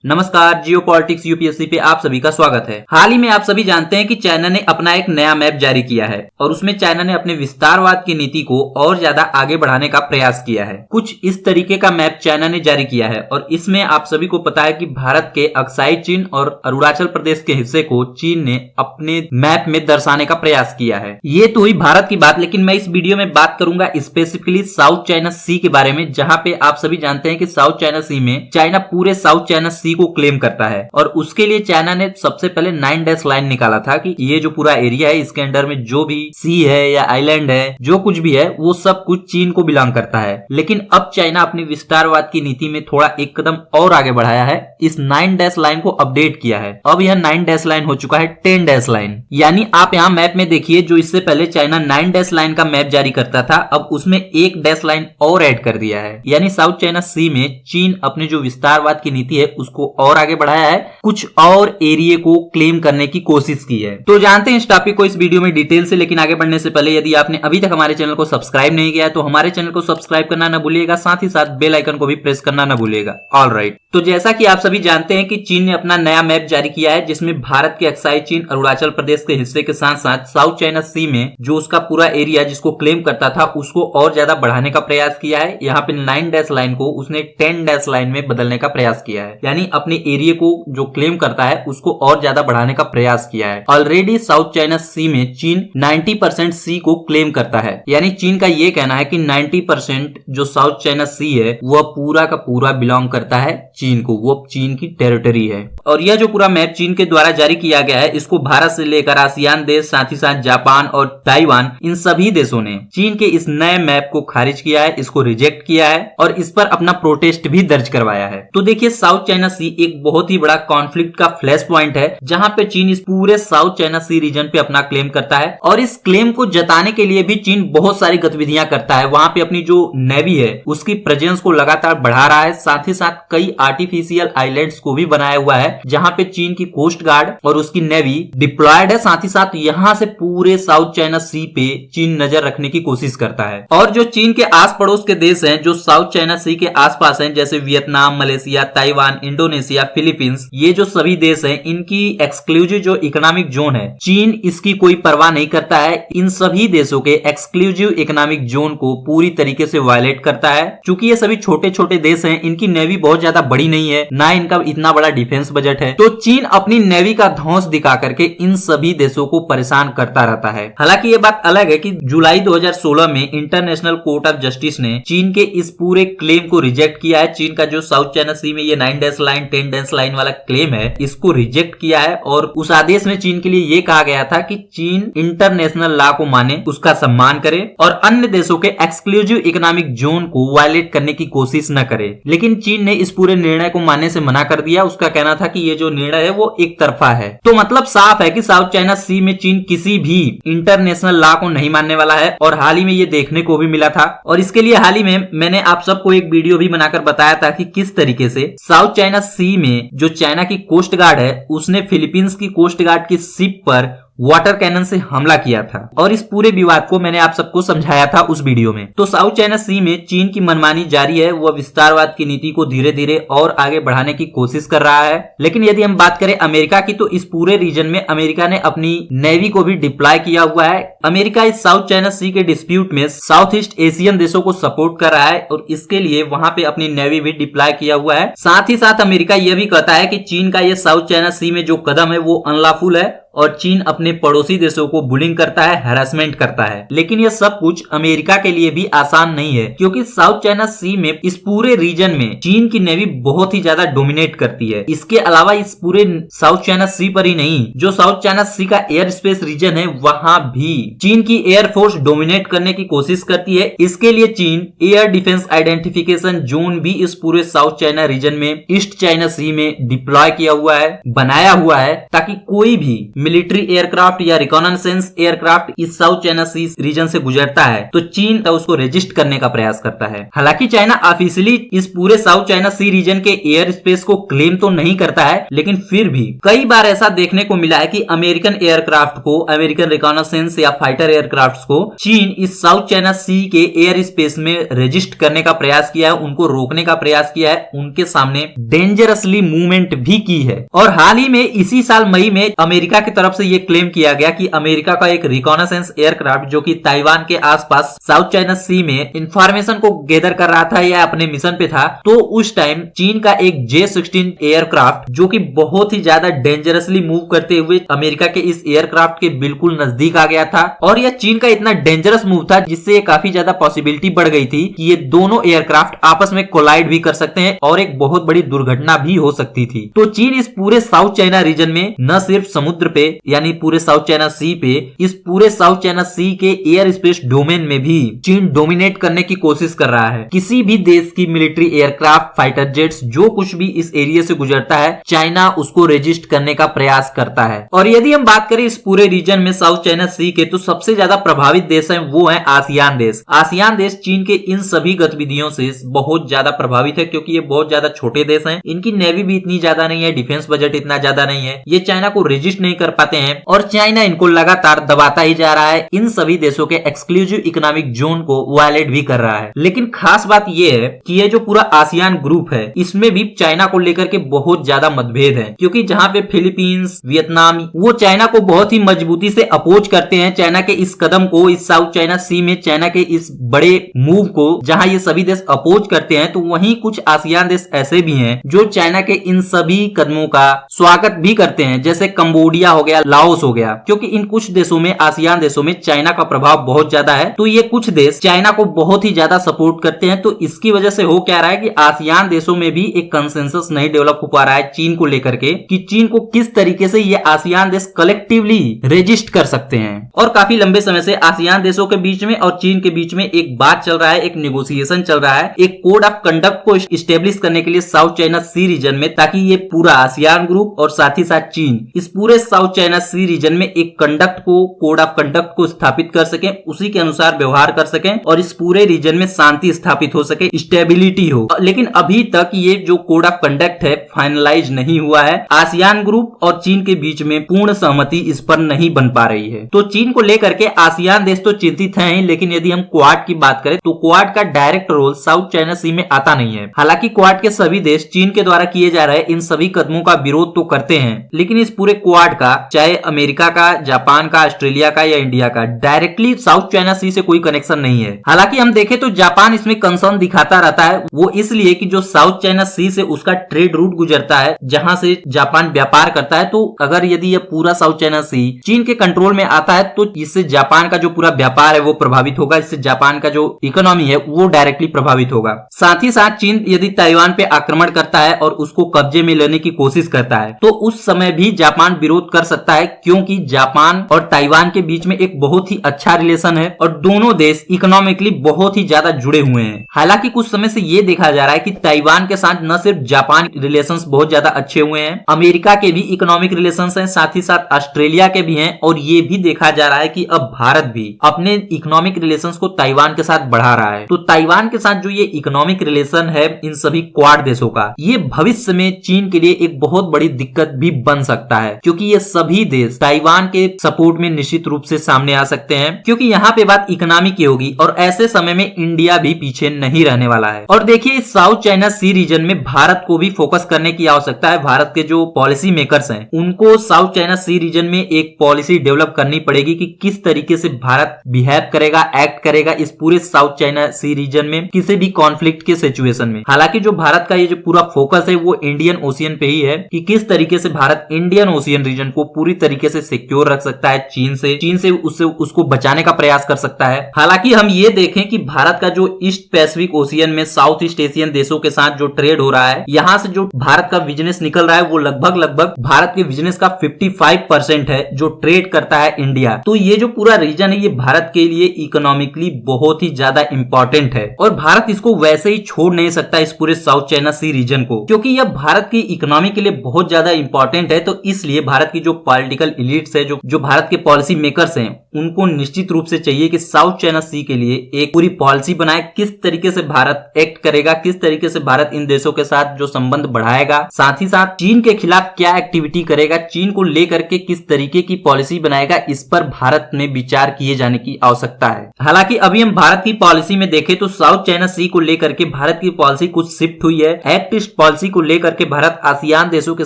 नमस्कार, जियो politics UPSC पे आप सभी का स्वागत है। हाल ही में आप सभी जानते हैं कि चाइना ने अपना एक नया मैप जारी किया है और उसमें चाइना ने अपने विस्तारवाद की नीति को और ज्यादा आगे बढ़ाने का प्रयास किया है। कुछ इस तरीके का मैप चाइना ने जारी किया है और इसमें आप सभी को पता है कि भारत के अक्साई चीन और अरुणाचल प्रदेश के हिस्से को चीन ने अपने मैप में दर्शाने का प्रयास किया है। ये तो हुई भारत की बात, लेकिन मैं इस वीडियो में बात करूंगा स्पेसिफिकली साउथ चाइना सी के बारे में, जहां पे आप सभी जानते हैं कि साउथ चाइना सी में चाइना पूरे साउथ चाइना सी को क्लेम करता है और उसके लिए चाइना ने सबसे पहले 9 डैश लाइन निकाला था कि ये जो पूरा एरिया है इसके अंडर में जो भी सी है या आइलैंड है, जो कुछ भी है वो सब कुछ चीन को बिलोंग करता है। लेकिन अब चाइना अपनी विस्तारवाद की नीति में थोड़ा एक कदम और आगे बढ़ाया है, इस 9 डैश लाइन को अपडेट किया है। अब यह 9 डैश लाइन हो चुका है 10 डैश लाइन। यानी आप यहाँ मैप में देखिए, जो इससे पहले चाइना 9 डैश लाइन का मैप जारी करता था, अब उसमें 1 डैश लाइन और ऐड कर दिया है। यानी साउथ चाइना सी में चीन अपने जो विस्तारवाद की नीति है उसको और आगे बढ़ाया है, कुछ और एरिया को क्लेम करने की कोशिश की है। तो जानते हैं इस टॉपिक को इस वीडियो में डिटेल से, लेकिन आगे बढ़ने से पहले यदि आपने अभी तक हमारे चैनल को सब्सक्राइब नहीं किया है तो हमारे चैनल को सब्सक्राइब करना ना भूलिएगा, साथ ही साथ बेल आइकन को भी प्रेस करना ना भूलिएगा। ऑलराइट, तो जैसा कि आप सभी जानते हैं कि चीन ने अपना नया मैप जारी किया है, जिसमें भारत के अक्साई चीन अरुणाचल प्रदेश के हिस्से के साथ साथ साउथ चाइना सी में जो उसका पूरा एरिया जिसको क्लेम करता था उसको और ज्यादा बढ़ाने का प्रयास किया है। यहाँ पे 9 डैश लाइन को उसने 10 डैश लाइन में बदलने का प्रयास किया है, यानी अपने एरिया को जो क्लेम करता है उसको और ज्यादा बढ़ाने का प्रयास किया है। ऑलरेडी साउथ चाइना सी में चीन 90% सी को क्लेम करता है, यानी चीन का ये कहना है कि 90% जो साउथ चाइना सी है वह पूरा का पूरा बिलोंग करता है चीन को, वो चीन की टेरिटरी है। और यह जो पूरा मैप चीन के द्वारा जारी किया गया है, इसको भारत से लेकर आसियान देश, साथ ही साथ जापान और ताइवान, इन सभी देशों ने चीन के इस नए मैप को खारिज किया है, इसको रिजेक्ट किया है और इस पर अपना प्रोटेस्ट भी दर्ज करवाया है। तो देखिए, साउथ चाइना सी एक बहुत ही बड़ा कॉन्फ्लिक्ट का फ्लैश पॉइंट है, जहां पे चीन इस पूरे साउथ चाइना सी रीजन पे अपना क्लेम करता है और इस क्लेम को जताने के लिए भी चीन बहुत सारी गतिविधियां करता है। वहां पे अपनी जो नेवी है उसकी प्रेजेंस को लगातार बढ़ा रहा है, साथ ही साथ कई आर्टिफिशियल आइलैंड्स को भी बनाया हुआ है जहां पे चीन की कोस्ट गार्ड और उसकी नेवी डिप्लॉयड है। साथ ही साथ यहां से पूरे साउथ चाइना सी पे चीन नजर रखने की कोशिश करता है। और जो चीन के आस पड़ोस के देश हैं जो साउथ चाइना सी के आसपास हैं, जैसे Vietnam, Malaysia, Taiwan, Indonesia, Philippines, ये जो सभी देश हैं इनकी एक्सक्लूसिव जो इकोनॉमिक जोन है, चीन इसकी कोई परवाह नहीं करता है। इन सभी देशों के एक्सक्लूसिव इकोनॉमिक जोन को पूरी तरीके से वायलेट करता है। चूंकि ये सभी छोटे छोटे देश हैं, इनकी नेवी बहुत ज्यादा बड़ी नहीं है, ना इनका इतना बड़ा डिफेंस बजट है, तो चीन अपनी नेवी का धौंस दिखा करके इन सभी देशों को परेशान करता रहता है। हालांकि ये बात अलग है कि जुलाई 2016 में इंटरनेशनल कोर्ट ऑफ जस्टिस ने चीन के इस पूरे क्लेम को रिजेक्ट किया है। चीन का जो साउथ चाइना सी में ये 9 डैश लाइन 10 डैश लाइन वाला क्लेम है, इसको रिजेक्ट किया है और उस आदेश में चीन के लिए ये कहा गया था कि चीन इंटरनेशनल लॉ को माने, उसका सम्मान करे और अन्य देशों के एक्सक्लूसिव इकोनॉमिक जोन को वायलेट करने की कोशिश न करे। लेकिन चीन ने इस पूरे निर्णय को मानने से मना कर दिया। उसका कहना था कि ये जो निर्णय है वो एक तरफा है। तो मतलब साफ है कि साउथ चाइना सी में चीन किसी भी इंटरनेशनल लॉ को नहीं मानने वाला है और हाल ही में ये देखने को भी मिला था। और इसके लिए हाल ही में मैंने आप सबको एक वीडियो भी बनाकर बताया था कि किस तरीके से साउथ चाइना सी में जो चाइना की कोस्ट गार्ड है उसने फिलीपींस की कोस्ट गार्ड की शिप पर वाटर कैनन से हमला किया था और इस पूरे विवाद को मैंने आप सबको समझाया था उस वीडियो में। तो साउथ चाइना सी में चीन की मनमानी जारी है, वह विस्तारवाद की नीति को धीरे धीरे और आगे बढ़ाने की कोशिश कर रहा है। लेकिन यदि हम बात करें अमेरिका की, तो इस पूरे रीजन में अमेरिका ने अपनी नेवी को भी डिप्लॉय किया हुआ है। अमेरिका इस साउथ चाइना सी के डिस्प्यूट में साउथ ईस्ट एशियन देशों को सपोर्ट कर रहा है और इसके लिए वहां पे अपनी नेवी भी डिप्लॉय किया हुआ है। साथ ही साथ अमेरिका यह भी कहता है कि चीन का यह साउथ चाइना सी में जो कदम है वो अनलॉफुल है और चीन अपने पड़ोसी देशों को बुलिंग करता है, हैरेसमेंट करता है। लेकिन यह सब कुछ अमेरिका के लिए भी आसान नहीं है, क्योंकि साउथ चाइना सी में इस पूरे रीजन में चीन की नेवी बहुत ही ज्यादा डोमिनेट करती है। इसके अलावा इस पूरे साउथ चाइना सी पर ही नहीं, जो साउथ चाइना सी का एयर स्पेस रीजन है वहां भी चीन की एयरफोर्स डोमिनेट करने की कोशिश करती है। इसके लिए चीन एयर डिफेंस आइडेंटिफिकेशन जोन भी इस पूरे साउथ चाइना रीजन में ईस्ट चाइना सी में डिप्लॉय किया हुआ है, बनाया हुआ है, ताकि कोई भी मिलिट्री एयरक्राफ्ट या रिकॉनेसेंस एयरक्राफ्ट इस साउथ चाइना सी रीजन से गुजरता है तो चीन उसको रजिस्ट करने का प्रयास करता है। हालांकि चाइना ऑफिशियली इस पूरे साउथ चाइना सी रीजन के एयर स्पेस को क्लेम तो नहीं करता है, लेकिन फिर भी कई बार ऐसा देखने को मिला है कि अमेरिकन एयरक्राफ्ट को, अमेरिकन रिकॉनेसेंस या फाइटर एयरक्राफ्ट को चीन इस साउथ चाइना सी के एयर स्पेस में रजिस्ट करने का प्रयास किया है, उनको रोकने का प्रयास किया है, उनके सामने डेंजरसली मूवमेंट भी की है। और हाल ही में इसी साल मई में अमेरिका की तरफ से यह क्लेम किया गया कि अमेरिका का एक रिकॉनेसेंस एयरक्राफ्ट जो कि ताइवान के आसपास साउथ चाइना सी में इंफॉर्मेशन को गैदर कर रहा था या अपने मिशन पे था, तो उस टाइम चीन का एक J-16 एयरक्राफ्ट जो कि बहुत ही ज्यादा डेंजरसली मूव करते हुए अमेरिका के इस एयरक्राफ्ट के बिल्कुल नजदीक आ गया था। और यह चीन का इतना डेंजरस मूव था जिससे काफी ज्यादा पॉसिबिलिटी बढ़ गई थी कि ये दोनों एयरक्राफ्ट आपस में कोलाइड भी कर सकते हैं और एक बहुत बड़ी दुर्घटना भी हो सकती थी। तो चीन इस पूरे साउथ चाइना रीजन में न सिर्फ समुद्र पे यानी पूरे साउथ चाइना सी पे, इस पूरे साउथ चाइना सी के एयर स्पेस डोमेन में भी चीन डोमिनेट करने की कोशिश कर रहा है। किसी भी देश की मिलिट्री एयरक्राफ्ट, फाइटर जेट्स, जो कुछ भी इस एरिया से गुजरता है, चाइना उसको रजिस्ट करने का प्रयास करता है। और यदि हम बात करें इस पूरे रीजन में साउथ चाइना सी के, तो सबसे ज्यादा प्रभावित देश है वो है आसियान देश। आसियान देश चीन के इन सभी गतिविधियों से बहुत ज्यादा प्रभावित है क्योंकि ये बहुत ज्यादा छोटे देश हैं, इनकी नेवी भी इतनी ज्यादा नहीं है, डिफेंस बजट इतना ज्यादा नहीं है, ये चाइना को रजिस्ट नहीं कर पाते हैं और चाइना इनको लगातार दबाता ही जा रहा है, इन सभी देशों के एक्सक्लूसिव इकोनॉमिक जोन को वायलेट भी कर रहा है। लेकिन खास बात यह है कि ये जो पूरा आसियान ग्रुप है इसमें भी चाइना को लेकर के बहुत ज्यादा मतभेद है, क्योंकि जहां पे फिलीपींस, वियतनाम, वो चाइना को बहुत ही मजबूती से अपोज करते हैं, चाइना के इस कदम को, इस साउथ चाइना सी में चाइना के इस बड़े मूव को जहां ये सभी देश अपोज करते हैं, तो वहीं कुछ आसियान देश ऐसे भी हैं जो चाइना के इन सभी कदमों का स्वागत भी करते हैं, जैसे कंबोडिया हो गया, लाओस हो गया, क्योंकि इन कुछ देशों में, आसियान देशों में चाइना का प्रभाव बहुत ज्यादा है, तो ये कुछ देश चाइना को बहुत ही ज्यादा सपोर्ट करते हैं। तो इसकी वजह से हो क्या रहा है कि आसियान देशों में भी एक कंसेंसस नहीं डेवलप हो पा रहा है चीन को लेकर के कि चीन को किस तरीके से ये आसियान देश कलेक्टिवली रेजिस्ट कर सकते हैं। और काफी लंबे समय से आसियान देशों के बीच में और चीन के बीच में एक बात चल रहा है, एक नेगोशिएशन चल रहा है, एक कोड ऑफ कंडक्ट को इस्टेब्लिश करने के लिए साउथ चाइना सी रीजन में, ताकि ये पूरा आसियान ग्रुप और साथ ही साथ चीन इस पूरे साउथ चाइना सी रीजन में एक कंडक्ट को, कोड ऑफ कंडक्ट को स्थापित कर सके, उसी के अनुसार व्यवहार कर सके और इस पूरे रीजन में शांति स्थापित हो सके, स्टेबिलिटी हो। लेकिन अभी तक ये जो कोड ऑफ कंडक्ट है फाइनलाइज नहीं हुआ है। आसियान ग्रुप और चीन के बीच में पूर्ण सहमति इस पर नहीं बन पा रही है। तो चीन को लेकर के आसियान देश तो चिंतित हैं, लेकिन यदि हम क्वाड की बात करें तो क्वाड का डायरेक्ट रोल साउथ चाइना सी में आता नहीं है। हालांकि क्वाड के सभी देश चीन के द्वारा किए जा रहे इन सभी कदमों का विरोध तो करते हैं, लेकिन इस पूरे क्वाड का, चाहे अमेरिका का, जापान का, ऑस्ट्रेलिया का या इंडिया का, डायरेक्टली साउथ चाइना सी से कोई कनेक्शन नहीं है। हालांकि हम देखें तो जापान इसमें कंसर्न दिखाता रहता है, वो इसलिए कि जो साउथ चाइना सी से उसका ट्रेड रूट गुजरता है, जहां से जापान व्यापार करता है, तो अगर यदि यह पूरा साउथ चाइना सी चीन के कंट्रोल में आता है तो इससे जापान का जो पूरा व्यापार है वो प्रभावित होगा, इससे जापान का जो इकोनॉमी है वो डायरेक्टली प्रभावित होगा। साथ ही साथ चीन यदि ताइवान पे आक्रमण करता है और उसको कब्जे में लेने की कोशिश करता है तो उस समय भी जापान विरोध कर सकता है, क्योंकि जापान और ताइवान के बीच में एक बहुत ही अच्छा रिलेशन है और दोनों देश इकोनॉमिकली बहुत ही ज्यादा जुड़े हुए हैं। हालांकि कुछ समय से ये देखा जा रहा है कि ताइवान के साथ न सिर्फ जापान रिलेशंस बहुत ज्यादा अच्छे हुए हैं, अमेरिका के भी इकोनॉमिक रिलेशंस हैं, साथ ही साथ ऑस्ट्रेलिया के भी हैं, और ये भी देखा जा रहा है कि अब भारत भी अपने इकोनॉमिक रिलेशंस को ताइवान के साथ बढ़ा रहा है। तो ताइवान के साथ जो ये इकोनॉमिक रिलेशन है इन सभी क्वाड देशों का, ये भविष्य में चीन के लिए एक बहुत बड़ी दिक्कत भी बन सकता है, क्योंकि ये सभी देश ताइवान के सपोर्ट में निश्चित रूप से सामने आ सकते हैं, क्योंकि यहाँ पे बात इकोनॉमी की होगी और ऐसे समय में इंडिया भी पीछे नहीं रहने वाला है। और देखिए इस साउथ चाइना सी रीजन में भारत को भी फोकस करने की आवश्यकता है। भारत के जो पॉलिसी मेकर्स हैं उनको साउथ चाइना सी रीजन में एक पॉलिसी डेवलप करनी पड़ेगी कि किस तरीके से भारत बिहेव करेगा, एक्ट करेगा इस पूरे साउथ चाइना सी रीजन में किसी भी कॉन्फ्लिक्ट के सिचुएशन में। हालांकि जो भारत का ये जो पूरा फोकस है वो इंडियन ओशियन पे ही है कि किस तरीके से भारत इंडियन ओशियन रीजन को पूरी तरीके से सिक्योर रख सकता है चीन से उसको बचाने का प्रयास कर सकता है। हालांकि हम ये देखें कि भारत का जो ईस्ट पैसिफिक ओशियन में साउथ ईस्ट एशियन देशों के साथ जो ट्रेड हो रहा है, यहाँ से जो भारत का बिजनेस निकल रहा है वो लगभग भारत के बिजनेस का 55% है जो ट्रेड करता है इंडिया। तो ये जो पूरा रीजन है ये भारत के लिए इकोनॉमिकली बहुत ही ज्यादा इंपॉर्टेंट है और भारत इसको वैसे ही छोड़ नहीं सकता इस पूरे साउथ चाइना सी रीजन को, क्योंकि यह भारत की इकोनॉमी के लिए बहुत ज्यादा इंपॉर्टेंट है। तो इसलिए भारत की जो पॉलिटिकल इलीट्स है, जो भारत के पॉलिसी मेकर्स हैं, उनको निश्चित रूप से चाहिए कि साउथ चाइना सी के लिए एक पूरी पॉलिसी बनाए। किस तरीके से भारत एक्ट करेगा, किस तरीके से भारत इन देशों के साथ जो संबंध बढ़ाएगा, साथ ही साथ चीन के खिलाफ क्या एक्टिविटी करेगा, चीन को लेकर के किस तरीके की पॉलिसी बनाएगा, इस पर भारत में विचार किए जाने की आवश्यकता है। हालांकि अभी हम भारत की पॉलिसी में देखें तो साउथ चाइना सी को लेकर के भारत की पॉलिसी कुछ शिफ्ट हुई है। एक्ट ईस्ट पॉलिसी को लेकर के भारत आसियान देशों के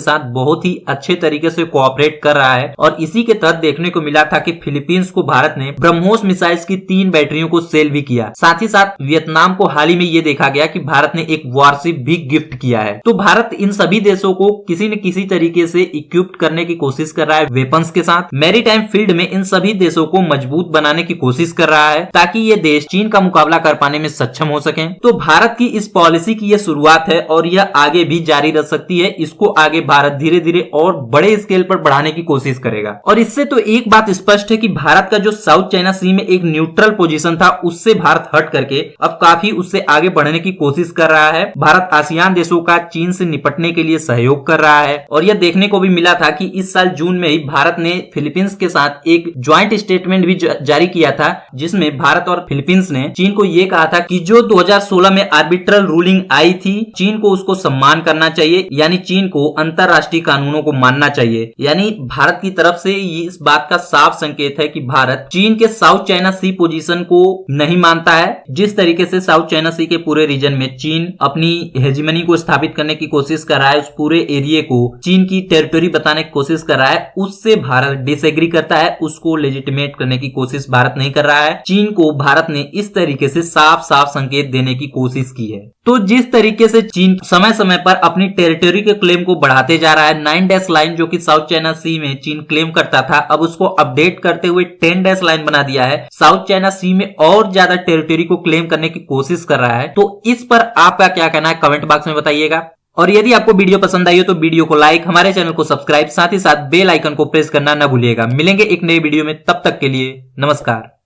साथ बहुत ही अच्छे तरीके से कोऑपरेट कर रहा है और इसी के तहत देखने को मिला था कि फिलीपींस को भारत ने ब्रह्मोस मिसाइल्स की 3 बैटरियों को सेल भी किया। साथ ही साथ वियतनाम को हाल ही में ये देखा गया कि भारत ने एक वारशिप भी गिफ्ट किया है। तो भारत इन सभी देशों को किसी न किसी तरीके से इक्विप्ड करने की कोशिश कर रहा है वेपन्स के साथ। मैरीटाइम फील्ड में इन सभी देशों को मजबूत बनाने की कोशिश कर रहा है ताकि ये देश चीन का मुकाबला कर पाने में सक्षम हो सके। तो भारत की इस पॉलिसी की यह शुरुआत है और यह आगे भी जारी रह सकती है। इसको आगे भारत धीरे धीरे और बड़े स्केल पर बढ़ाने की कोशिश करेगा। और इससे तो एक बात स्पष्ट है कि भारत का जो साउथ चाइना सी में एक न्यूट्रल पोजीशन था, उससे भारत हट करके अब काफी उससे आगे बढ़ने की कोशिश कर रहा है। भारत आसियान देशों का चीन से निपटने के लिए सहयोग कर रहा है और यह देखने को भी मिला था कि इस साल जून में ही भारत ने फिलीपींस के साथ एक ज्वाइंट स्टेटमेंट भी जारी किया था, जिसमें भारत और फिलीपींस ने चीन को यह कहा था कि जो 2016 में आर्बिट्रल रूलिंग आई थी, चीन को उसको सम्मान करना चाहिए, यानी चीन को अंतरराष्ट्रीय कानूनों को मानना चाहिए। यानी भारत की तरफ से इस बात का साफ संकेत है कि भारत चीन के साउथ चाइना सी पोजीशन को नहीं मानता है। जिस तरीके से साउथ चाइना सी के पूरे रीजन में चीन अपनी हेजिमनी को स्थापित करने की कोशिश कर रहा है, उस पूरे एरिया को चीन की टेरिटरी बताने की कोशिश कर रहा है, उससे भारत डिसएग्री करता है। उसको लेजिटिमेट करने की कोशिश भारत नहीं कर रहा है। चीन को भारत ने इस तरीके से साफ साफ संकेत देने की कोशिश की है। तो जिस तरीके से चीन समय समय पर अपनी टेरिटरी के क्लेम को बढ़ाते जा रहा है, 9 डैश लाइन जो कि साउथ चाइना सी में चीन क्लेम करता था, अब उसको अपडेट करते हुए 10 डैश लाइन बना दिया है। साउथ चाइना सी में और ज्यादा टेरिटरी को क्लेम करने की कोशिश कर रहा है। तो इस पर आपका क्या कहना है, कमेंट बॉक्स में बताइएगा। और यदि आपको वीडियो पसंद आई हो तो वीडियो को लाइक, हमारे चैनल को सब्सक्राइब, साथ ही साथ बेल आइकन को प्रेस करना न भूलिएगा। मिलेंगे एक नए वीडियो में, तब तक के लिए नमस्कार।